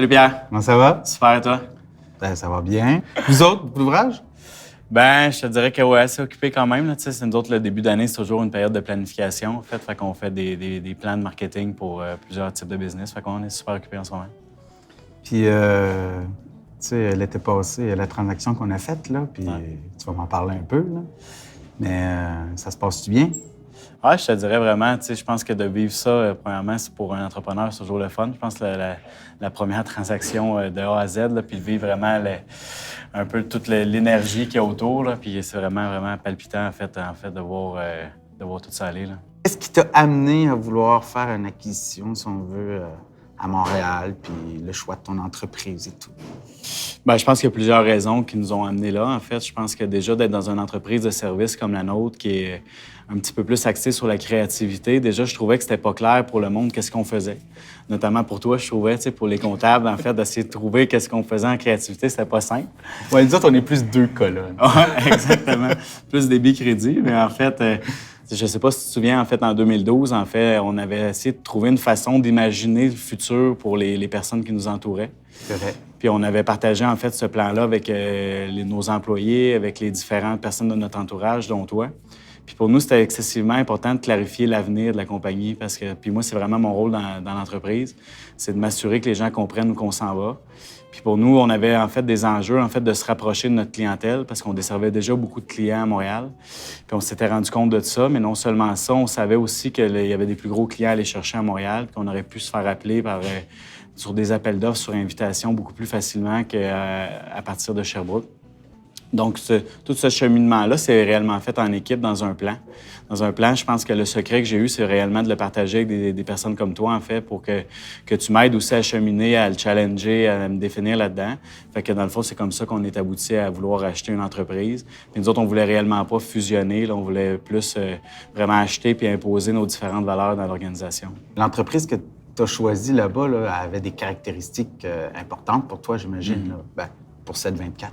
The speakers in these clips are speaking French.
Salut Pierre. Comment ça va? Super, toi? Ben, ça va bien. Vous autres, beaucoup d'ouvrage? Ben, je te dirais que ouais, assez occupé quand même. Là, c'est nous autres, le début d'année, c'est toujours une période de planification. En fait qu'on fait des plans de marketing pour plusieurs types de business. Fait qu'on est super occupé en ce moment. Puis, tu sais, l'été passé, la transaction qu'on a faite, là, puis tu vas m'en parler un peu, là. Mais ça se passe-tu bien? Ouais, je te dirais vraiment, je pense que de vivre ça, premièrement, c'est pour un entrepreneur, c'est toujours le fun. Je pense que la première transaction de A à Z, là, puis de vivre vraiment un peu toute l'énergie qu'il y a autour, là, puis c'est vraiment, vraiment palpitant, en fait de voir tout ça aller, là. Qu'est-ce qui t'a amené à vouloir faire une acquisition, si on veut, à Montréal, puis le choix de ton entreprise et tout? Bien, je pense qu'il y a plusieurs raisons qui nous ont amenés là. En fait, je pense que déjà d'être dans une entreprise de service comme la nôtre, qui est un petit peu plus axée sur la créativité, déjà, je trouvais que c'était pas clair pour le monde qu'est-ce qu'on faisait. Notamment pour toi, je trouvais, pour les comptables, en fait, d'essayer de trouver qu'est-ce qu'on faisait en créativité, c'était pas simple. Ouais, nous autres, on est plus deux colonnes. Ouais, exactement. Plus débit crédit, mais en fait, je sais pas si tu te souviens, en fait, en 2012, en fait, on avait essayé de trouver une façon d'imaginer le futur pour les personnes qui nous entouraient. C'est vrai. Puis on avait partagé, en fait, ce plan-là avec nos employés, avec les différentes personnes de notre entourage, dont toi. Puis pour nous, c'était excessivement important de clarifier l'avenir de la compagnie parce que, puis moi, c'est vraiment mon rôle dans l'entreprise, c'est de m'assurer que les gens comprennent où qu'on s'en va. Puis pour nous, on avait en fait des enjeux en fait de se rapprocher de notre clientèle parce qu'on desservait déjà beaucoup de clients à Montréal. Puis on s'était rendu compte de ça, mais non seulement ça, on savait aussi qu'il y avait des plus gros clients à aller chercher à Montréal, qu'on aurait pu se faire appeler sur des appels d'offres sur invitation beaucoup plus facilement qu'à partir de Sherbrooke. Donc, tout ce cheminement-là, c'est réellement fait en équipe dans un plan. Dans un plan, je pense que le secret que j'ai eu, c'est réellement de le partager avec des personnes comme toi, en fait, pour que tu m'aides aussi à cheminer, à le challenger, à me définir là-dedans. Fait que dans le fond, c'est comme ça qu'on est abouti à vouloir acheter une entreprise. Puis nous autres, on voulait réellement pas fusionner, là, on voulait plus vraiment acheter puis imposer nos différentes valeurs dans l'organisation. L'entreprise que tu as choisie là-bas, là, avait des caractéristiques importantes pour toi, j'imagine, là. Ben, pour 724.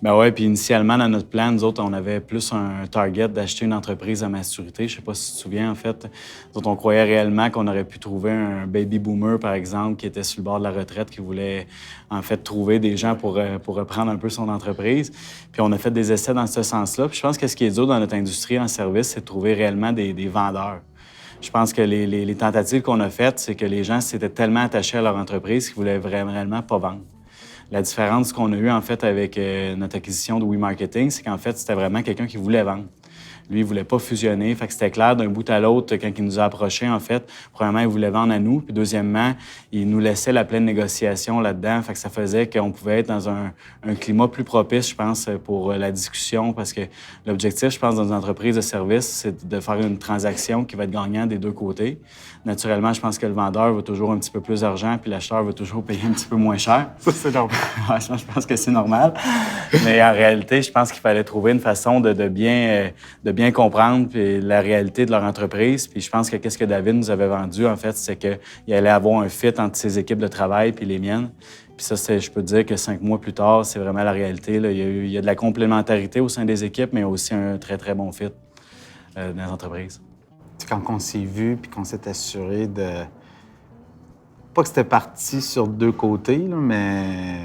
Ben oui, puis initialement, dans notre plan, nous autres, on avait plus un target d'acheter une entreprise à maturité. Je sais pas si tu te souviens, en fait. Nous autres, on croyait réellement qu'on aurait pu trouver un baby boomer, par exemple, qui était sur le bord de la retraite, qui voulait, en fait, trouver des gens pour reprendre un peu son entreprise. Puis on a fait des essais dans ce sens-là. Puis je pense que ce qui est dur dans notre industrie en service, c'est de trouver réellement des vendeurs. Je pense que les tentatives qu'on a faites, c'est que les gens s'étaient tellement attachés à leur entreprise qu'ils voulaient réellement pas vendre. La différence qu'on a eue, en fait, avec notre acquisition de WeMarketing, c'est qu'en fait, c'était vraiment quelqu'un qui voulait vendre. Lui, il voulait pas fusionner. Fait que c'était clair d'un bout à l'autre quand il nous a approchés, en fait. Premièrement, il voulait vendre à nous. Puis deuxièmement, il nous laissait la pleine négociation là-dedans. Fait que ça faisait qu'on pouvait être dans un climat plus propice, je pense, pour la discussion. Parce que l'objectif, je pense, dans une entreprise de service, c'est de faire une transaction qui va être gagnante des deux côtés. Naturellement, je pense que le vendeur veut toujours un petit peu plus d'argent, puis l'acheteur veut toujours payer un petit peu moins cher. Ça, c'est normal. Ouais, je pense que c'est normal. Mais en réalité, je pense qu'il fallait trouver une façon de bien comprendre puis la réalité de leur entreprise. Puis je pense que qu'est-ce que David nous avait vendu, en fait, c'est qu'il allait avoir un fit entre ses équipes de travail puis les miennes. Puis ça, je peux te dire que 5 mois plus tard, c'est vraiment la réalité, là. Il y a de la complémentarité au sein des équipes, mais aussi un très, très bon fit dans les entreprises. Quand on s'est vu puis qu'on s'est assuré de... Pas que c'était parti sur deux côtés, là, mais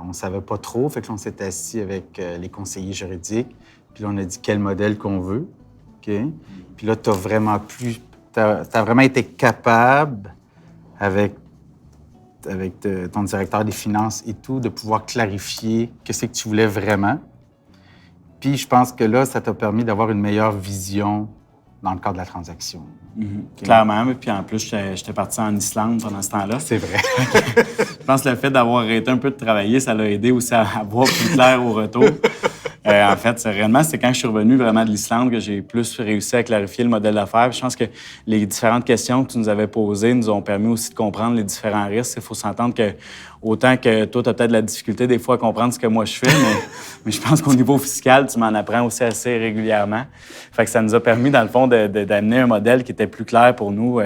on savait pas trop. Fait que là, on s'est assis avec les conseillers juridiques. Puis là, on a dit quel modèle qu'on veut. OK? Puis là, t'as vraiment été capable, avec ton directeur des finances et tout, de pouvoir clarifier qu'est-ce que tu voulais vraiment. Puis je pense que là, ça t'a permis d'avoir une meilleure vision dans le cadre de la transaction. Okay. Clairement. Puis en plus, j'étais parti en Islande pendant ce temps-là. C'est vrai. Je pense que le fait d'avoir arrêté un peu de travailler, ça l'a aidé aussi à voir plus clair au retour. En fait, c'est quand je suis revenu vraiment de l'Islande que j'ai plus réussi à clarifier le modèle d'affaires. Je pense que les différentes questions que tu nous avais posées nous ont permis aussi de comprendre les différents risques. Il faut s'entendre Autant que toi, tu as peut-être de la difficulté des fois à comprendre ce que moi je fais, mais je pense qu'au niveau fiscal, tu m'en apprends aussi assez régulièrement. Fait que ça nous a permis, dans le fond, d'amener un modèle qui était plus clair pour nous,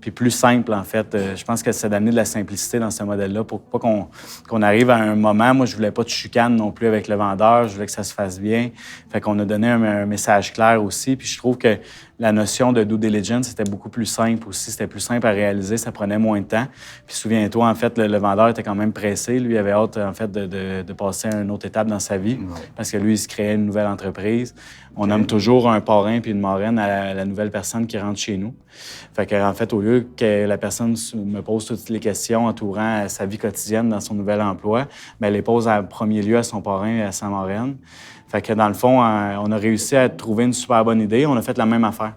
puis plus simple, en fait. Je pense que c'est d'amener de la simplicité dans ce modèle-là pour pas qu'on arrive à un moment. Moi, je voulais pas de chicane non plus avec le vendeur. Je voulais que ça se fasse bien. Fait qu'on a donné un message clair aussi. Puis je trouve que la notion de due diligence, c'était beaucoup plus simple aussi. C'était plus simple à réaliser. Ça prenait moins de temps. Puis souviens-toi, en fait, le vendeur était quand même pressé. Lui, il avait hâte, en fait, de passer à une autre étape dans sa vie parce que lui, il se créait une nouvelle entreprise. On nomme toujours un parrain puis une marraine à la nouvelle personne qui rentre chez nous. Fait qu'en fait, au lieu que la personne me pose toutes les questions entourant sa vie quotidienne dans son nouvel emploi, bien, elle les pose en premier lieu à son parrain et à sa marraine. Fait que dans le fond, on a réussi à trouver une super bonne idée. On a fait la même affaire.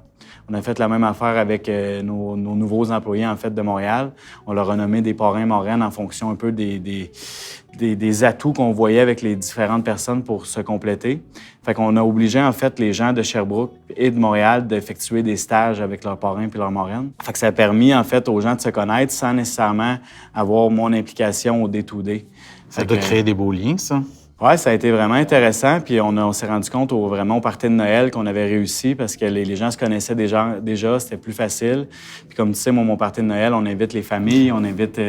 On a fait la même affaire avec nos nouveaux employés, en fait, de Montréal. On leur a nommé des parrains marraines en fonction un peu des atouts qu'on voyait avec les différentes personnes pour se compléter. Fait qu'on a obligé, en fait, les gens de Sherbrooke et de Montréal d'effectuer des stages avec leurs parrains puis leurs marraines. Fait que ça a permis, en fait, aux gens de se connaître sans nécessairement avoir mon implication au day-to-day. Ça doit créer des beaux liens, ça. Oui, ça a été vraiment intéressant. Puis on s'est rendu compte vraiment au party de Noël qu'on avait réussi parce que les gens se connaissaient déjà, c'était plus facile. Puis comme tu sais, moi, mon party de Noël, on invite les familles, on invite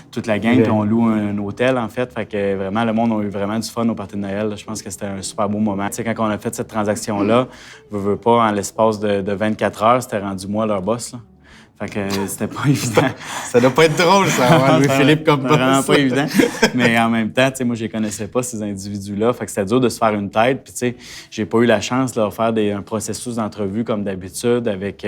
toute la gang, puis on loue un hôtel, en fait. Fait que vraiment, le monde a eu vraiment du fun au party de Noël. Je pense que c'était un super beau moment. Tu sais, quand on a fait cette transaction-là, veux pas, en l'espace de 24 heures, c'était rendu moi leur boss, là. Fait que c'était pas évident. Ça doit pas être drôle, ça, avoir Louis-Philippe comme boss. Vraiment pas évident. Mais en même temps, tu sais, moi, je les connaissais pas, ces individus-là. Fait que c'était dur de se faire une tête. Puis, tu sais, j'ai pas eu la chance de leur faire un processus d'entrevue comme d'habitude avec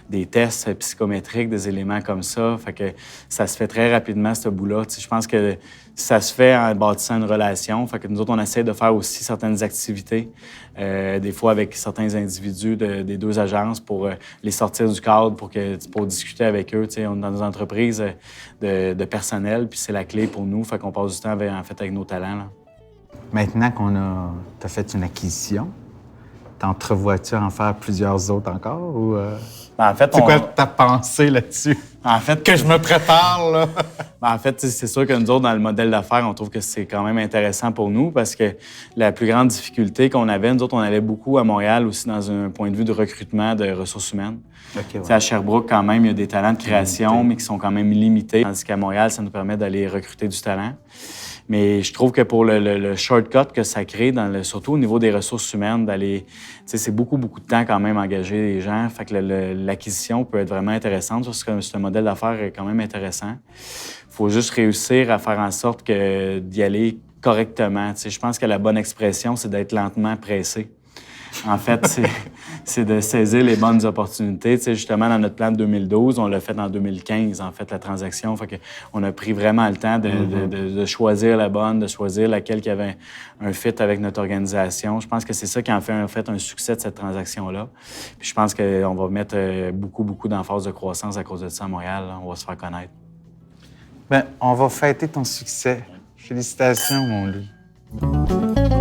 des tests psychométriques, des éléments comme ça. Fait que ça se fait très rapidement, ce bout-là. Tu sais, je pense que ça se fait en bâtissant une relation. Fait que nous autres, on essaie de faire aussi certaines activités, des fois avec certains individus des deux agences pour les sortir du cadre, pour discuter avec eux. Tu sais, on est dans des entreprises de personnel, puis c'est la clé pour nous. Fait qu'on passe du temps avec nos talents, là. Maintenant t'as fait une acquisition, t'entrevois-tu en faire plusieurs autres encore? Ou, Ben, en fait, c'est quoi ta pensée là-dessus? En fait, Que je me prépare, là! Ben, en fait, c'est sûr que nous autres, dans le modèle d'affaires, on trouve que c'est quand même intéressant pour nous parce que la plus grande difficulté qu'on avait, nous autres, on allait beaucoup à Montréal aussi dans un point de vue de recrutement de ressources humaines. Okay, ouais. À Sherbrooke, quand même, il y a des talents de création, mais qui sont quand même limités, tandis qu'à Montréal, ça nous permet d'aller recruter du talent. Mais je trouve que pour le shortcut que ça crée, surtout au niveau des ressources humaines, d'aller, c'est beaucoup, beaucoup de temps quand même engager les gens. Fait que l'acquisition peut être vraiment intéressante parce que ce modèle d'affaires est quand même intéressant. Il faut juste réussir à faire en sorte d'y aller correctement. Je pense que la bonne expression, c'est d'être lentement pressé. En fait, c'est de saisir les bonnes opportunités. Justement, dans notre plan de 2012, on l'a fait en 2015, en fait, la transaction. Fait qu'on a pris vraiment le temps de choisir la bonne, de choisir laquelle qui avait un fit avec notre organisation. Je pense que c'est ça qui en fait un succès de cette transaction-là. Puis je pense qu'on va mettre beaucoup, beaucoup d'emphase de croissance à cause de ça à Montréal. Là. On va se faire connaître. Bien, on va fêter ton succès. Félicitations, mon Louis.